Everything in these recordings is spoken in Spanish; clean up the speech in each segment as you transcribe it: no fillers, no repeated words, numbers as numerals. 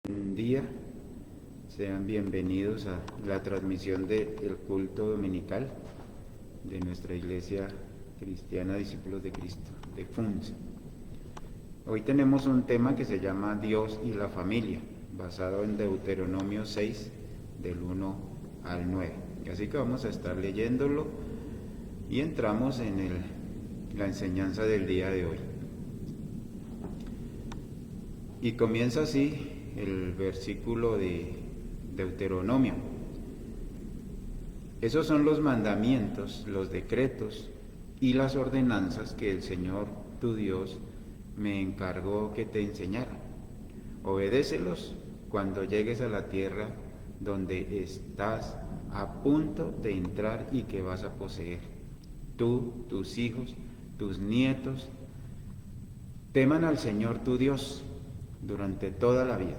Buen día, sean bienvenidos a la transmisión del culto dominical de nuestra Iglesia Cristiana Discípulos de Cristo, de FUNCE. Hoy tenemos un tema que se llama Dios y la familia, basado en Deuteronomio 6, del 1 al 9. Así que vamos a estar leyéndolo y entramos en la enseñanza del día de hoy. Y comienza así el versículo de Deuteronomio. Esos son los mandamientos, los decretos y las ordenanzas que el Señor tu Dios me encargó que te enseñara. Obedécelos cuando llegues a la tierra donde estás a punto de entrar y que vas a poseer. Tú, tus hijos, tus nietos, teman al Señor tu Dios durante toda la vida.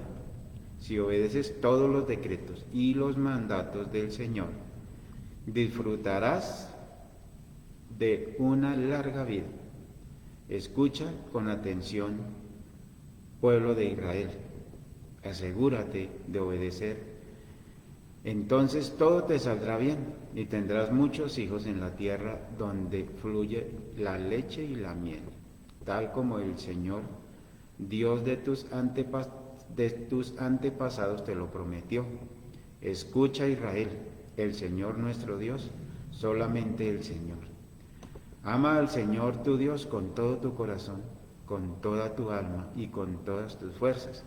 Si obedeces todos los decretos y los mandatos del Señor, disfrutarás de una larga vida. Escucha con atención, pueblo de Israel. Asegúrate de obedecer. Entonces todo te saldrá bien y tendrás muchos hijos en la tierra donde fluye la leche y la miel, tal como el Señor, Dios de tus antepasados te lo prometió. Escucha, Israel, el Señor nuestro Dios, solamente el Señor. Ama al Señor tu Dios con todo tu corazón, con toda tu alma y con todas tus fuerzas.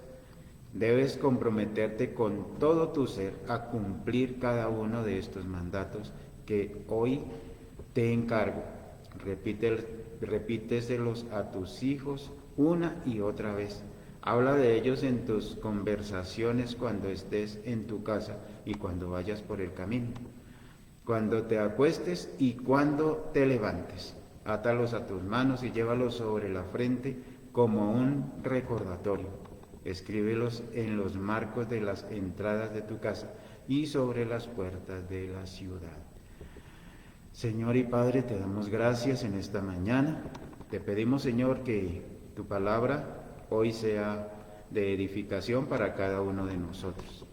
Debes comprometerte con todo tu ser a cumplir cada uno de estos mandatos que hoy te encargo. Repíteselos a tus hijos una y otra vez. Habla de ellos en tus conversaciones cuando estés en tu casa y cuando vayas por el camino, cuando te acuestes y cuando te levantes. Átalos a tus manos y llévalos sobre la frente como un recordatorio. Escríbelos en los marcos de las entradas de tu casa y sobre las puertas de la ciudad. Señor y Padre, te damos gracias en esta mañana. Te pedimos, Señor, que tu palabra hoy sea de edificación para cada uno de nosotros.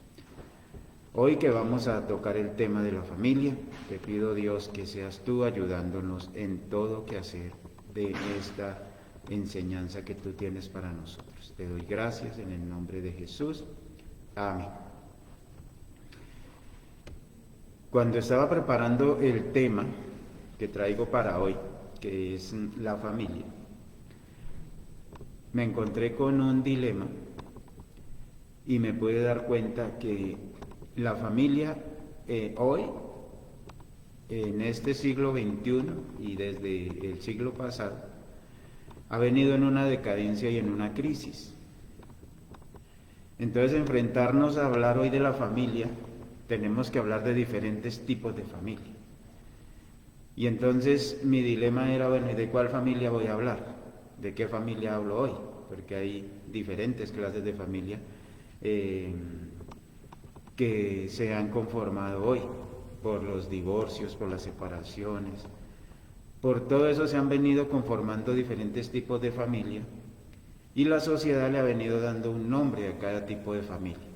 Hoy que vamos a tocar el tema de la familia, te pido, Dios, que seas tú ayudándonos en todo quehacer de esta enseñanza que tú tienes para nosotros. Te doy gracias en el nombre de Jesús. Amén. Cuando estaba preparando el tema que traigo para hoy, que es la familia, me encontré con un dilema y me pude dar cuenta que la familia hoy, en este siglo XXI y desde el siglo pasado, ha venido en una decadencia y en una crisis. Entonces, enfrentarnos a hablar hoy de la familia, tenemos que hablar de diferentes tipos de familia. Y entonces mi dilema era, bueno, ¿de cuál familia voy a hablar? ¿De qué familia hablo hoy? Porque hay diferentes clases de familia que se han conformado hoy por los divorcios, por las separaciones. Por todo eso se han venido conformando diferentes tipos de familia y la sociedad le ha venido dando un nombre a cada tipo de familia.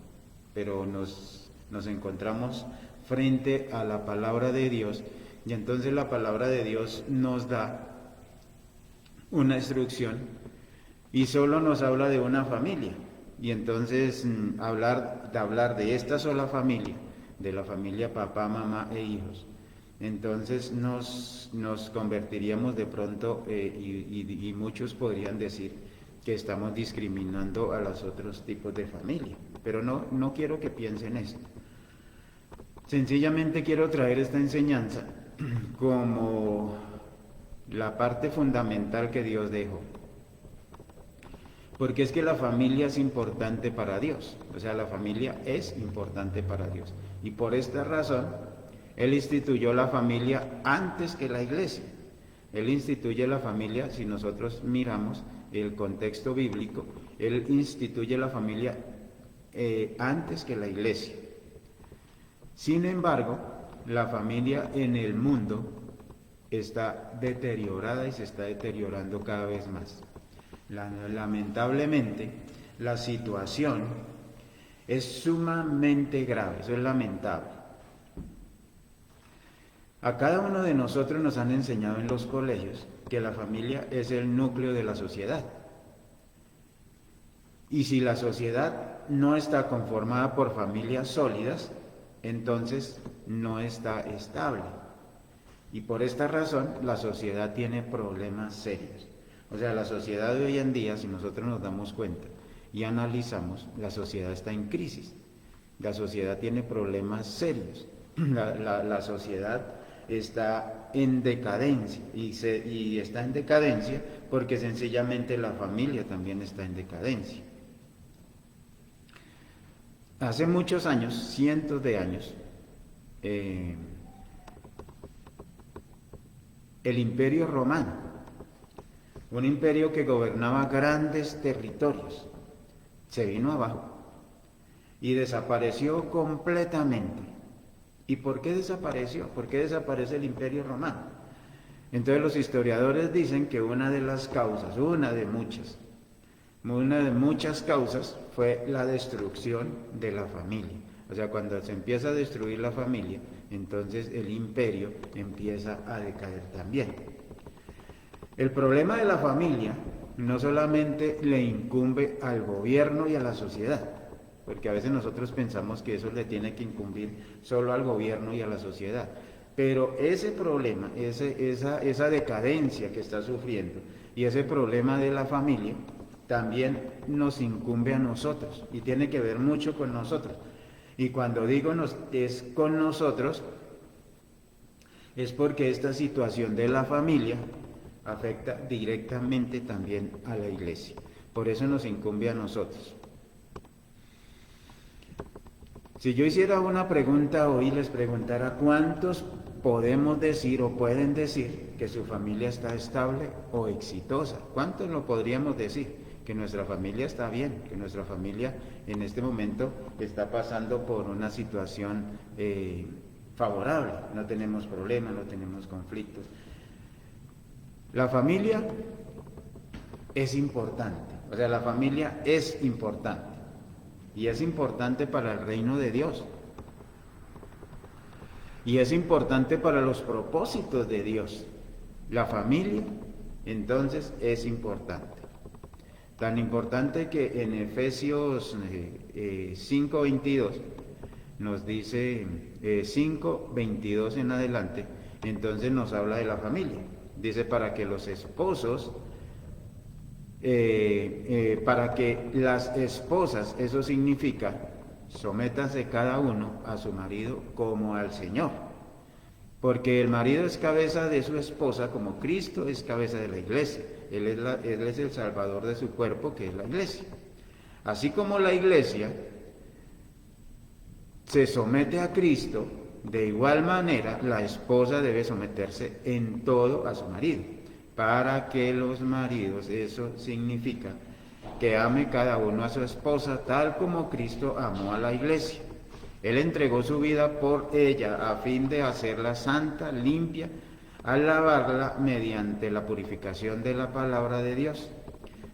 Pero nos encontramos frente a la palabra de Dios y entonces la palabra de Dios nos da una instrucción y solo nos habla de una familia. Y entonces hablar de esta sola familia, de la familia papá, mamá e hijos, entonces nos convertiríamos de pronto, y muchos podrían decir que estamos discriminando a los otros tipos de familia. Pero no quiero que piensen esto. Sencillamente quiero traer esta enseñanza como la parte fundamental que Dios dejó. Porque es que la familia es importante para Dios. O sea, la familia es importante para Dios. Y por esta razón, Él instituyó la familia antes que la iglesia. Él instituye la familia, si nosotros miramos el contexto bíblico, Él instituye la familia antes que la iglesia. Sin embargo, la familia en el mundo está deteriorada y se está deteriorando cada vez más. Lamentablemente, la situación Es sumamente grave, eso es lamentable. A cada uno de nosotros nos han enseñado en los colegios que la familia es el núcleo de la sociedad. Y si la sociedad no está conformada por familias sólidas, entonces no está estable. Y por esta razón la sociedad tiene problemas serios. O sea, la sociedad de hoy en día, si nosotros nos damos cuenta y analizamos, la sociedad está en crisis. La sociedad tiene problemas serios. La sociedad está en decadencia y está en decadencia porque sencillamente la familia también está en decadencia. Hace muchos años, cientos de años, el Imperio Romano, un imperio que gobernaba grandes territorios, se vino abajo y desapareció completamente. ¿Y por qué desapareció? ¿Por qué desaparece el Imperio Romano? Entonces los historiadores dicen que una de las causas, una de muchas causas fue la destrucción de la familia. O sea, cuando se empieza a destruir la familia, entonces el imperio empieza a decaer también. El problema de la familia no solamente le incumbe al gobierno y a la sociedad, porque a veces nosotros pensamos que eso le tiene que incumbir solo al gobierno y a la sociedad. Pero ese problema, esa decadencia que está sufriendo y ese problema de la familia también nos incumbe a nosotros y tiene que ver mucho con nosotros. Y cuando digo es con nosotros, es porque esta situación de la familia afecta directamente también a la iglesia. Por eso nos incumbe a nosotros. Si yo hiciera una pregunta hoy, les preguntara cuántos podemos decir o pueden decir que su familia está estable o exitosa. ¿Cuántos lo podríamos decir? Que nuestra familia está bien, que nuestra familia en este momento está pasando por una situación favorable, no tenemos problemas, no tenemos conflictos. La familia es importante, o sea, la familia es importante. Y es importante para el reino de Dios. Y es importante para los propósitos de Dios. La familia, entonces, es importante. Tan importante que en Efesios 5:22 nos dice 5:22 en adelante, entonces nos habla de la familia. Dice para que los esposos... para que las esposas, eso significa, sométanse cada uno a su marido como al Señor, porque el marido es cabeza de su esposa como Cristo es cabeza de la iglesia, Él es el salvador de su cuerpo que es la iglesia. Así como la iglesia se somete a Cristo, de igual manera la esposa debe someterse en todo a su marido. Para que los maridos, eso significa que ame cada uno a su esposa tal como Cristo amó a la iglesia. Él entregó su vida por ella a fin de hacerla santa, limpia, al lavarla mediante la purificación de la palabra de Dios.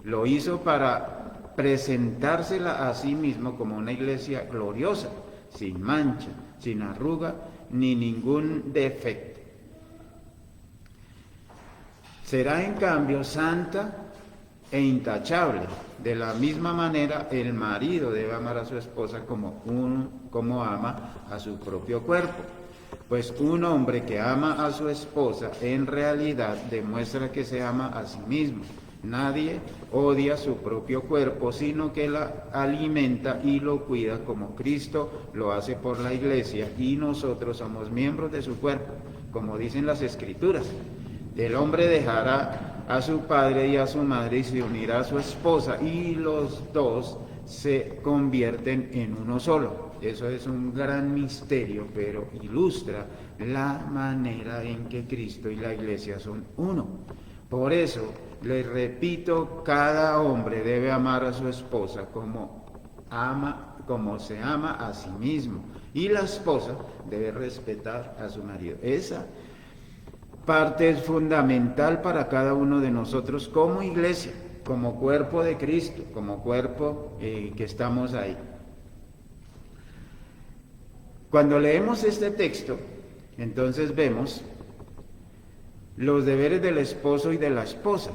Lo hizo para presentársela a sí mismo como una iglesia gloriosa, sin mancha, sin arruga, ni ningún defecto. Será en cambio santa e intachable. De la misma manera, el marido debe amar a su esposa como ama a su propio cuerpo. Pues un hombre que ama a su esposa en realidad demuestra que se ama a sí mismo. Nadie odia su propio cuerpo, sino que la alimenta y lo cuida como Cristo lo hace por la iglesia, y nosotros somos miembros de su cuerpo, como dicen las Escrituras. El hombre dejará a su padre y a su madre y se unirá a su esposa, y los dos se convierten en uno solo. Eso es un gran misterio, pero ilustra la manera en que Cristo y la iglesia son uno. Por eso, les repito, cada hombre debe amar a su esposa como se ama a sí mismo, y la esposa debe respetar a su marido. Esa parte es fundamental para cada uno de nosotros como iglesia, como cuerpo de Cristo, como cuerpo que estamos ahí. Cuando leemos este texto, entonces vemos los deberes del esposo y de la esposa.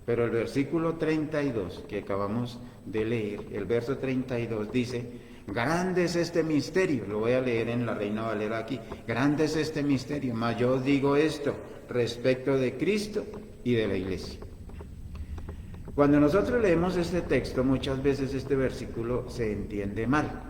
Pero el versículo 32 que acabamos de leer, el verso 32 dice, grande es este misterio, lo voy a leer en la Reina Valera aquí, grande es este misterio, mas yo os digo esto respecto de Cristo y de la iglesia. Cuando nosotros leemos este texto, muchas veces este versículo se entiende mal.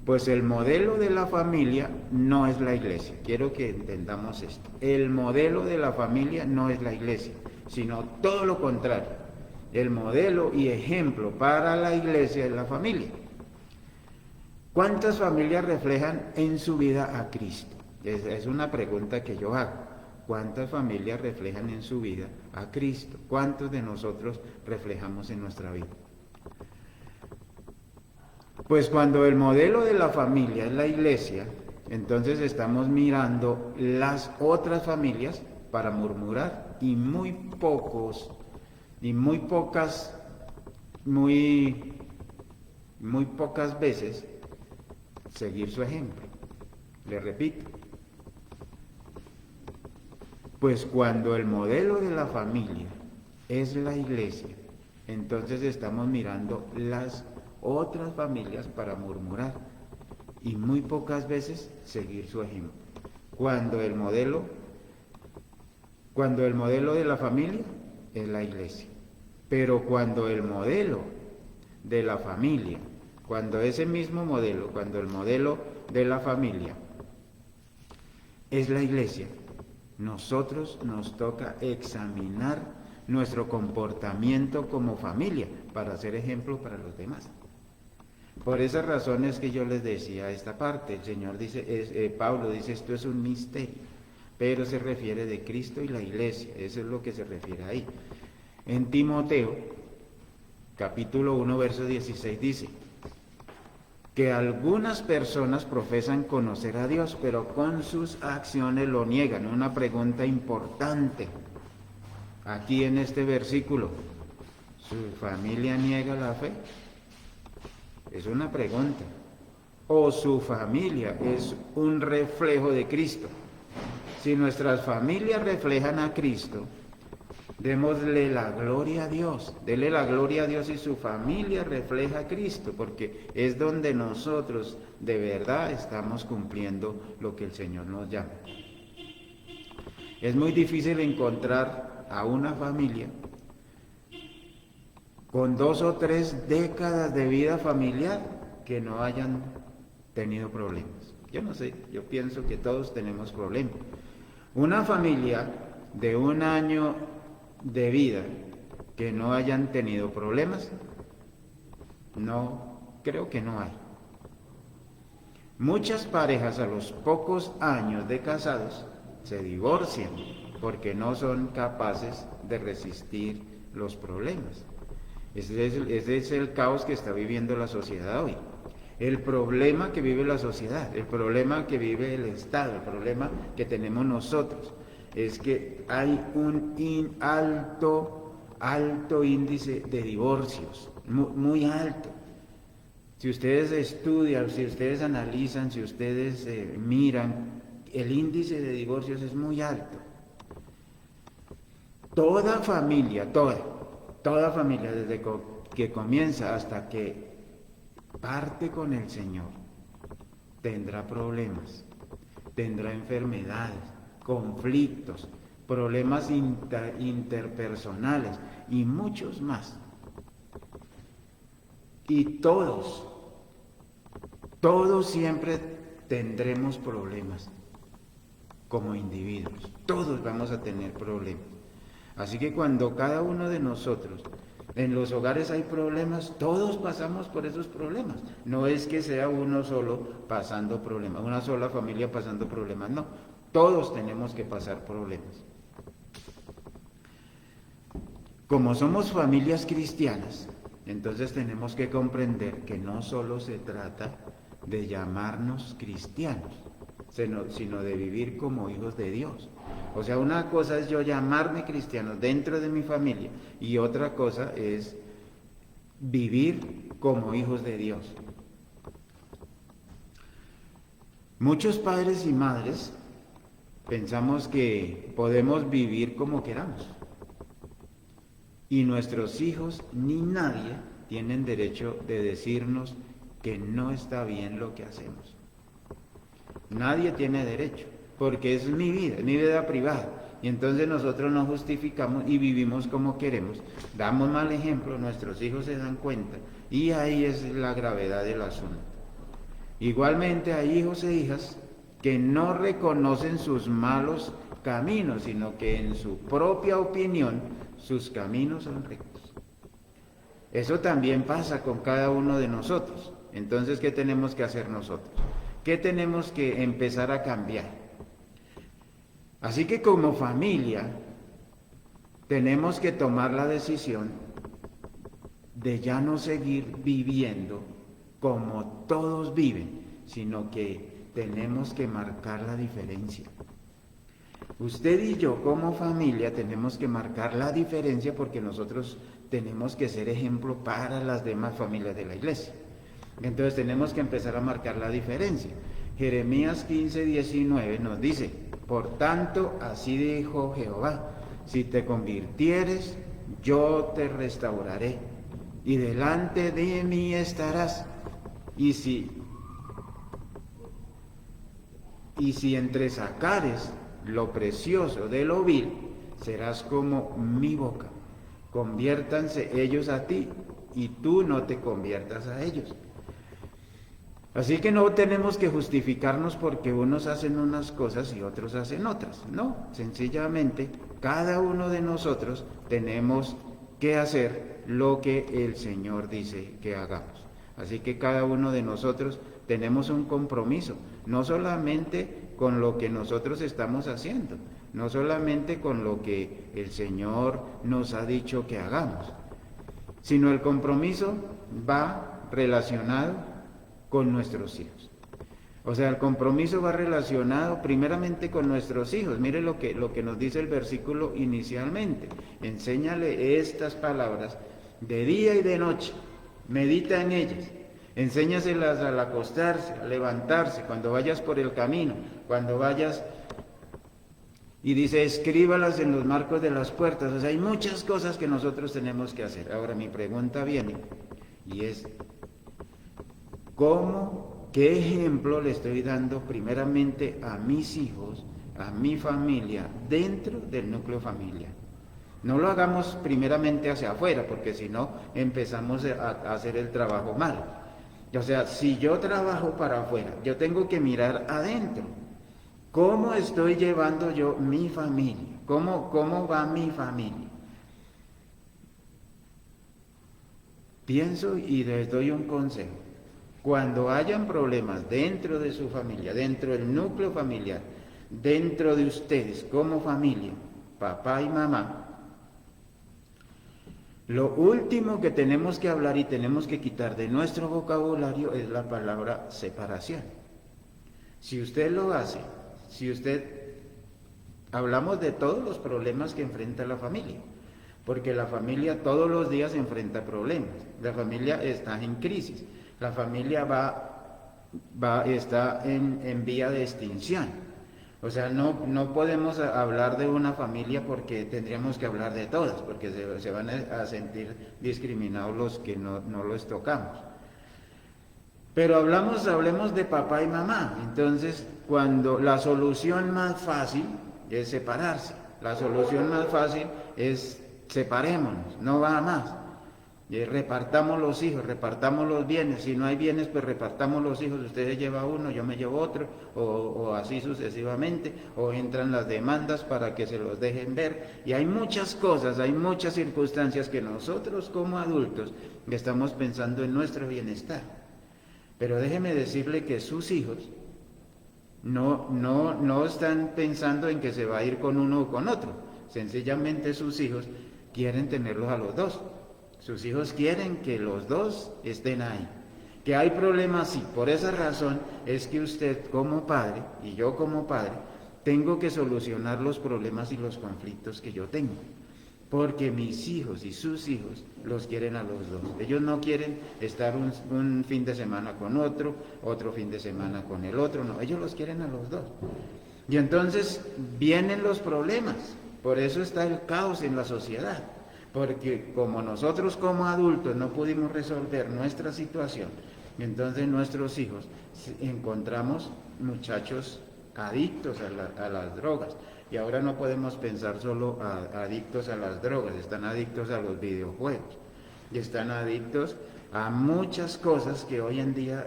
Pues el modelo de la familia no es la iglesia. Quiero que entendamos esto. El modelo de la familia no es la iglesia, sino todo lo contrario. El modelo y ejemplo para la iglesia es la familia. ¿Cuántas familias reflejan en su vida a Cristo? Es una pregunta que yo hago. ¿Cuántas familias reflejan en su vida a Cristo? ¿Cuántos de nosotros reflejamos en nuestra vida? Pues cuando el modelo de la familia es la iglesia, entonces estamos mirando las otras familias para murmurar y muy pocas veces seguir su ejemplo. Le repito, pues cuando el modelo de la familia es la iglesia, entonces estamos mirando las otras familias para murmurar y muy pocas veces seguir su ejemplo. Cuando el modelo de la familia es la iglesia, pero cuando el modelo de la familia, cuando ese mismo modelo, cuando el modelo de la familia es la iglesia, nosotros nos toca examinar nuestro comportamiento como familia para ser ejemplo para los demás. Por esas razones que yo les decía esta parte, el Señor dice, Pablo dice, esto es un misterio, pero se refiere de Cristo y la iglesia, eso es lo que se refiere ahí. En Timoteo, capítulo 1, verso 16 dice, que algunas personas profesan conocer a Dios, pero con sus acciones lo niegan. Una pregunta importante aquí en este versículo, ¿su familia niega la fe? Es una pregunta. ¿O su familia es un reflejo de Cristo? Si nuestras familias reflejan a Cristo, démosle la gloria a Dios. Dele la gloria a Dios si su familia refleja a Cristo, porque es donde nosotros de verdad estamos cumpliendo lo que el Señor nos llama. Es muy difícil encontrar a una familia con 2 o 3 décadas de vida familiar que no hayan tenido problemas. Yo no sé, yo pienso que todos tenemos problemas. Una familia de 1 año de vida que no hayan tenido problemas, no, creo que no hay. Muchas parejas a los pocos años de casados se divorcian porque no son capaces de resistir los problemas. Ese es el caos que está viviendo la sociedad hoy. El problema que vive la sociedad, el problema que vive el Estado, el problema que tenemos nosotros, es que hay un alto índice de divorcios, muy alto. Si ustedes estudian, si ustedes analizan, si ustedes miran, el índice de divorcios es muy alto. Toda familia, desde que comienza hasta que parte con el Señor, tendrá problemas, tendrá enfermedades, conflictos, problemas interpersonales y muchos más. Y todos siempre tendremos problemas como individuos, todos vamos a tener problemas. Así que cuando cada uno de nosotros, en los hogares hay problemas, todos pasamos por esos problemas. No es que sea uno solo pasando problemas, una sola familia pasando problemas, no. Todos tenemos que pasar problemas. Como somos familias cristianas, entonces tenemos que comprender que no solo se trata de llamarnos cristianos, sino de vivir como hijos de Dios. O sea, una cosa es yo llamarme cristiano dentro de mi familia y otra cosa es vivir como hijos de Dios. Muchos padres y madres pensamos que podemos vivir como queramos y nuestros hijos ni nadie tienen derecho de decirnos que no está bien lo que hacemos. Nadie tiene derecho, porque es mi vida privada. Y entonces nosotros nos justificamos y vivimos como queremos, damos mal ejemplo, nuestros hijos se dan cuenta y ahí es la gravedad del asunto. Igualmente hay hijos e hijas que no reconocen sus malos caminos, sino que en su propia opinión sus caminos son rectos. Eso también pasa con cada uno de nosotros. Entonces, ¿qué tenemos que hacer nosotros? ¿Qué tenemos que empezar a cambiar? Así que como familia tenemos que tomar la decisión de ya no seguir viviendo como todos viven, sino que tenemos que marcar la diferencia. Usted y yo como familia tenemos que marcar la diferencia porque nosotros tenemos que ser ejemplo para las demás familias de la iglesia. Entonces tenemos que empezar a marcar la diferencia. Jeremías 15:19 nos dice: por tanto, así dijo Jehová, si te convirtieres, yo te restauraré, y delante de mí estarás, y si entresacares lo precioso de lo vil, serás como mi boca. Conviértanse ellos a ti, y tú no te conviertas a ellos. Así que no tenemos que justificarnos porque unos hacen unas cosas y otros hacen otras. No, sencillamente cada uno de nosotros tenemos que hacer lo que el Señor dice que hagamos. Así que cada uno de nosotros tenemos un compromiso, no solamente con lo que nosotros estamos haciendo, no solamente con lo que el Señor nos ha dicho que hagamos, sino el compromiso va relacionado con nuestros hijos. O sea, el compromiso va relacionado primeramente con nuestros hijos. Mire lo que nos dice el versículo inicialmente. Enséñale estas palabras de día y de noche, medita en ellas, enséñaselas al acostarse, al levantarse, cuando vayas por el camino, cuando vayas, y dice, escríbalas en los marcos de las puertas. O sea, hay muchas cosas que nosotros tenemos que hacer. Ahora mi pregunta viene, y es, ¿qué ejemplo le estoy dando primeramente a mis hijos, a mi familia, dentro del núcleo familiar? No lo hagamos primeramente hacia afuera, porque si no empezamos a hacer el trabajo mal. O sea, si yo trabajo para afuera, yo tengo que mirar adentro. ¿Cómo estoy llevando yo mi familia? ¿Cómo va mi familia? Pienso y les doy un consejo. Cuando hayan problemas dentro de su familia, dentro del núcleo familiar, dentro de ustedes como familia, papá y mamá, lo último que tenemos que hablar y tenemos que quitar de nuestro vocabulario es la palabra separación. Si usted lo hace, hablamos de todos los problemas que enfrenta la familia, porque la familia todos los días enfrenta problemas, la familia está en crisis. La familia está en vía de extinción. O sea, no podemos hablar de una familia porque tendríamos que hablar de todas, porque se van a sentir discriminados los que no los tocamos. Pero hablemos de papá y mamá. Entonces, cuando la solución más fácil es separarse, la solución más fácil es separémonos, no va a más. Repartamos los hijos, repartamos los bienes. Si no hay bienes, pues repartamos los hijos. Usted se lleva uno, yo me llevo otro, o así sucesivamente, o entran las demandas para que se los dejen ver. Y hay muchas cosas, hay muchas circunstancias que nosotros como adultos estamos pensando en nuestro bienestar. Pero déjeme decirle que sus hijos no están pensando en que se va a ir con uno o con otro. Sencillamente sus hijos quieren tenerlos a los dos. Sus hijos quieren que los dos estén ahí. Que hay problemas, sí. Por esa razón es que usted como padre y yo como padre tengo que solucionar los problemas y los conflictos que yo tengo. porque mis hijos y sus hijos los quieren a los dos. Ellos no quieren estar un fin de semana con otro fin de semana con el otro, no, ellos los quieren a los dos. Y entonces vienen los problemas, por eso está el caos en la sociedad, porque como nosotros como adultos no pudimos resolver nuestra situación, entonces nuestros hijos encontramos muchachos adictos a las drogas. Y ahora no podemos pensar solo adictos a las drogas, están adictos a los videojuegos, y están adictos a muchas cosas que hoy en día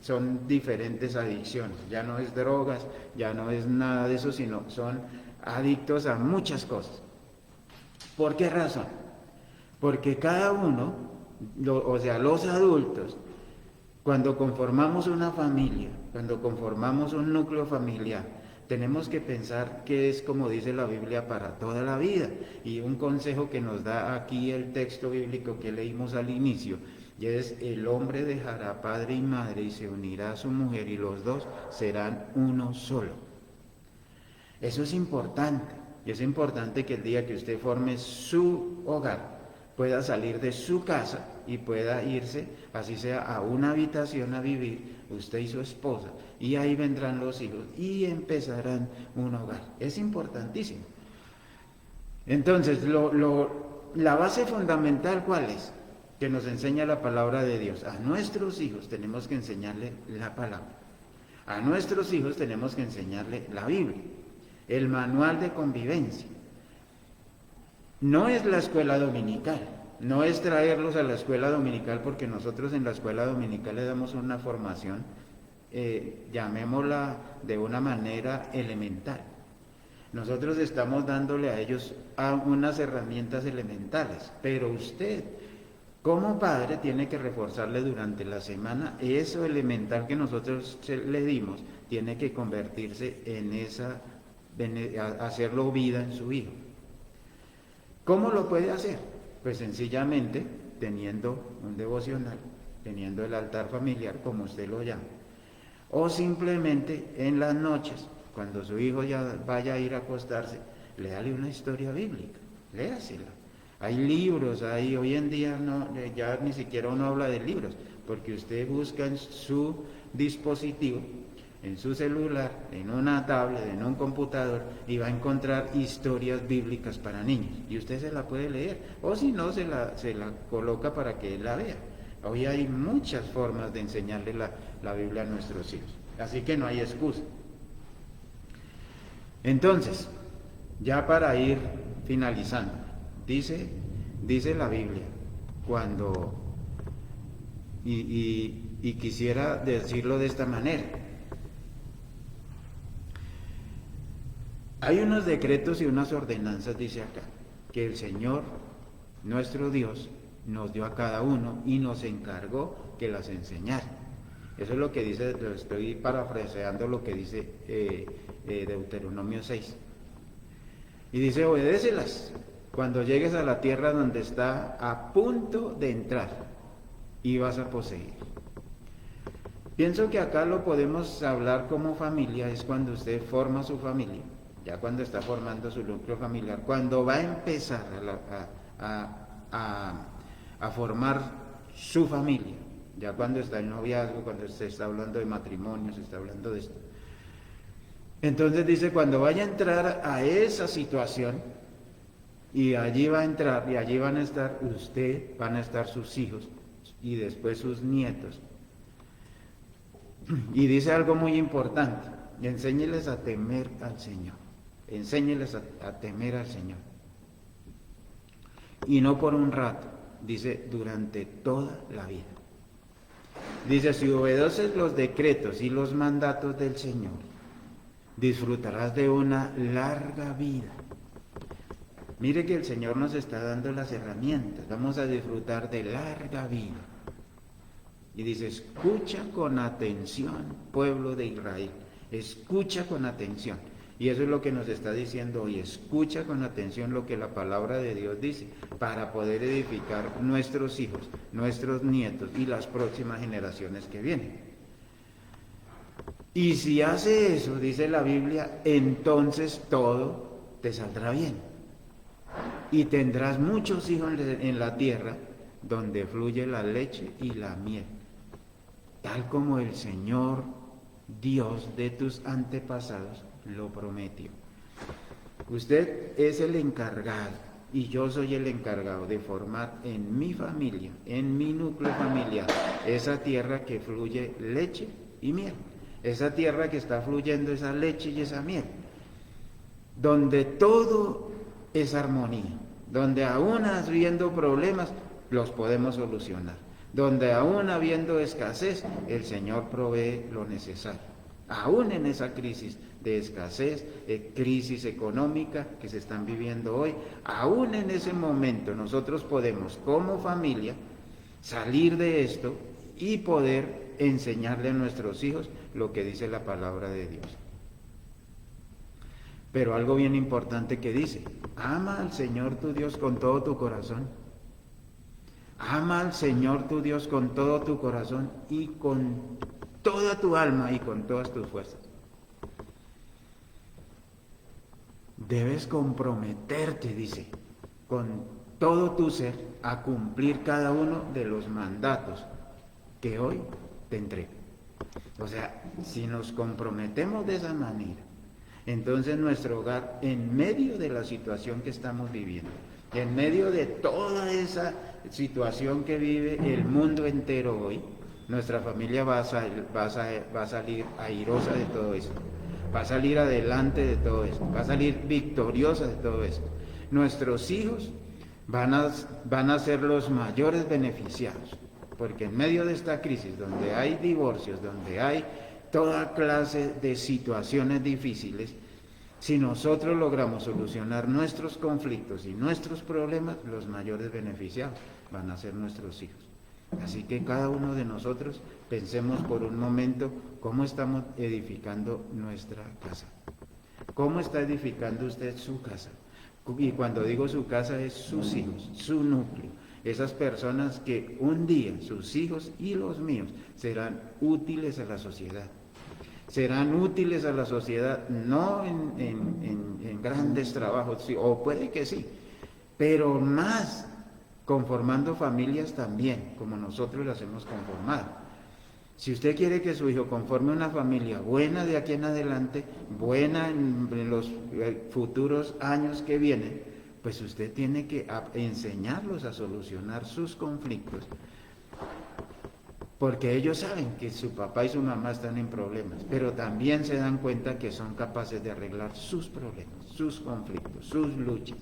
son diferentes adicciones. Ya no es drogas, ya no es nada de eso, sino son adictos a muchas cosas. ¿Por qué razón? Porque cada uno, o sea, los adultos, cuando conformamos una familia, cuando conformamos un núcleo familiar, tenemos que pensar que es, como dice la Biblia, para toda la vida. Y un consejo que nos da aquí el texto bíblico que leímos al inicio, y es: el hombre dejará padre y madre y se unirá a su mujer y los dos serán uno solo. Eso es importante. Y es importante que el día que usted forme su hogar, pueda salir de su casa y pueda irse, así sea, a una habitación a vivir, usted y su esposa, y ahí vendrán los hijos y empezarán un hogar. Es importantísimo. Entonces, la base fundamental, ¿cuál es? Que nos enseña la palabra de Dios. A nuestros hijos tenemos que enseñarle la palabra. A nuestros hijos tenemos que enseñarle la Biblia, el manual de convivencia. No es la escuela dominical, no es traerlos a la escuela dominical, porque nosotros en la escuela dominical le damos una formación, llamémosla de una manera elemental. Nosotros estamos dándole a ellos unas herramientas elementales, pero usted, como padre, tiene que reforzarle durante la semana eso elemental que nosotros le dimos, tiene que convertirse hacerlo vida en su hijo. ¿Cómo lo puede hacer? Pues sencillamente teniendo un devocional, teniendo el altar familiar, como usted lo llama, o simplemente en las noches, cuando su hijo ya vaya a ir a acostarse, léale una historia bíblica, léasela. Hay libros, hoy en día ya ni siquiera uno habla de libros, porque usted busca en su dispositivo, en su celular, en una tablet, en un computador, y va a encontrar historias bíblicas para niños, y usted se la puede leer, o si no, se la coloca para que él la vea. Hoy hay muchas formas de enseñarle la Biblia a nuestros hijos, así que no hay excusa. Entonces, ya para ir finalizando, dice la Biblia, y quisiera decirlo de esta manera: hay unos decretos y unas ordenanzas, dice acá, que el Señor, nuestro Dios, nos dio a cada uno y nos encargó que las enseñara. Eso es lo que dice, lo estoy parafraseando lo que dice Deuteronomio 6. Y dice: obedécelas cuando llegues a la tierra donde está a punto de entrar y vas a poseer. Pienso que acá lo podemos hablar como familia, es cuando usted forma su familia, ya cuando está formando su núcleo familiar, cuando va a empezar a formar su familia, ya cuando está en noviazgo, cuando se está hablando de matrimonio, se está hablando de esto. Entonces dice: cuando vaya a entrar a esa situación, y allí va a entrar, y allí van a estar usted, van a estar sus hijos, y después sus nietos. Y dice algo muy importante: enséñeles a temer al Señor. Enséñeles a temer al Señor. Y no por un rato, dice, durante toda la vida. Dice: si obedeces los decretos y los mandatos del Señor, disfrutarás de una larga vida. Mire que el Señor nos está dando las herramientas, vamos a disfrutar de larga vida. Y dice: escucha con atención, pueblo de Israel, escucha con atención. Y eso es lo que nos está diciendo hoy: escucha con atención lo que la palabra de Dios dice, para poder edificar nuestros hijos, nuestros nietos y las próximas generaciones que vienen. Y si hace eso, dice la Biblia, entonces todo te saldrá bien. y tendrás muchos hijos en la tierra donde fluye la leche y la miel, tal como el Señor Dios de tus antepasados lo prometió. Usted es el encargado y yo soy el encargado de formar en mi familia, en mi núcleo familiar, esa tierra que fluye leche y miel, esa tierra que está fluyendo esa leche y esa miel, donde todo es armonía, donde aún habiendo problemas los podemos solucionar, donde aún habiendo escasez el Señor provee lo necesario. Aún en esa crisis de escasez, crisis económica que se están viviendo hoy, aún en ese momento nosotros podemos como familia salir de esto y poder enseñarle a nuestros hijos lo que dice la palabra de Dios. Pero algo bien importante que dice: ama al Señor tu Dios con todo tu corazón. Ama al Señor tu Dios con todo tu corazón y con toda tu alma y con todas tus fuerzas. Debes comprometerte, dice, con todo tu ser a cumplir cada uno de los mandatos que hoy te entrego. O sea, si nos comprometemos de esa manera, entonces nuestro hogar, en medio de la situación que estamos viviendo, en medio de toda esa situación que vive el mundo entero hoy, nuestra familia va a salir airosa de todo esto, va a salir adelante de todo esto, va a salir victoriosa de todo esto. Nuestros hijos van a ser los mayores beneficiados, porque en medio de esta crisis, donde hay divorcios, donde hay toda clase de situaciones difíciles, si nosotros logramos solucionar nuestros conflictos y nuestros problemas, los mayores beneficiados van a ser nuestros hijos. Así que cada uno de nosotros pensemos por un momento cómo estamos edificando nuestra casa. ¿Cómo está edificando usted su casa? Y cuando digo su casa es sus hijos, su núcleo. Esas personas que un día, sus hijos y los míos, serán útiles a la sociedad. Serán útiles a la sociedad, no en grandes trabajos, sí, o puede que sí, pero más conformando familias también, como nosotros las hemos conformado. Si usted quiere que su hijo conforme una familia buena de aquí en adelante, buena en los futuros años que vienen, pues usted tiene que enseñarlos a solucionar sus conflictos, porque ellos saben que su papá y su mamá están en problemas, pero también se dan cuenta que son capaces de arreglar sus problemas, sus conflictos, sus luchas,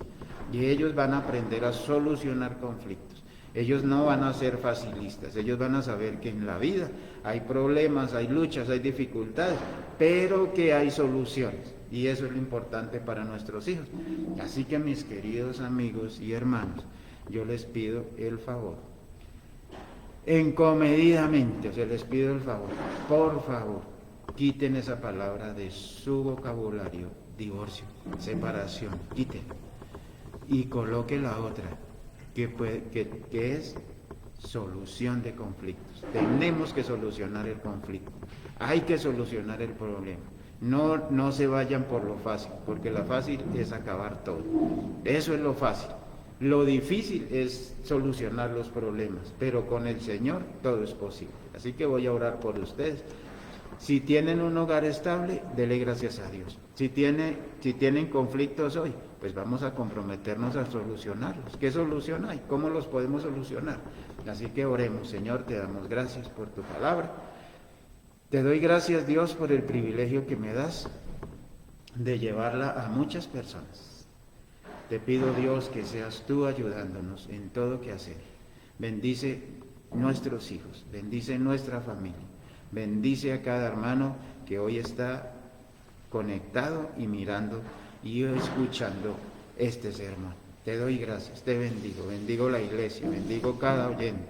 y ellos van a aprender a solucionar conflictos. Ellos no van a ser facilistas, ellos van a saber que en la vida hay problemas, hay luchas, hay dificultades, pero que hay soluciones, y eso es lo importante para nuestros hijos. Así que, mis queridos amigos y hermanos, yo les pido el favor, encomedidamente, o sea, les pido el favor, por favor, quiten esa palabra de su vocabulario: divorcio, separación, quiten, y coloque la otra, que es solución de conflictos. Tenemos que solucionar el conflicto, hay que solucionar el problema. No se vayan por lo fácil, porque lo fácil es acabar todo. Eso es lo fácil. Lo difícil es solucionar los problemas, pero con el Señor todo es posible. Así que voy a orar por ustedes. Si tienen un hogar estable, dele gracias a Dios. Si tienen conflictos hoy, pues vamos a comprometernos a solucionarlos. ¿Qué solución hay? ¿Cómo los podemos solucionar? Así que oremos. Señor, te damos gracias por tu palabra. Te doy gracias, Dios, por el privilegio que me das de llevarla a muchas personas. Te pido, Dios, que seas tú ayudándonos en todo que hacer. Bendice nuestros hijos, bendice nuestra familia, bendice a cada hermano que hoy está conectado y mirando y escuchando este sermón. Te doy gracias, te bendigo la iglesia, bendigo cada oyente.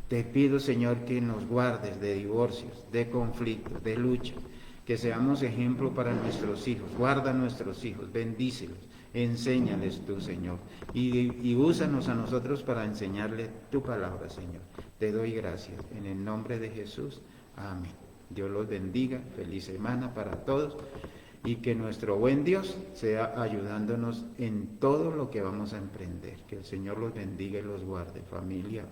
Te pido, Señor, que nos guardes de divorcios, de conflictos, de luchas, que seamos ejemplo para nuestros hijos. Guarda a nuestros hijos, bendícelos, enséñales tú, Señor, y úsanos a nosotros para enseñarle tu palabra, Señor. Te doy gracias, en el nombre de Jesús, amén. Dios los bendiga, feliz semana para todos, y que nuestro buen Dios sea ayudándonos en todo lo que vamos a emprender. Que el Señor los bendiga y los guarde, familia.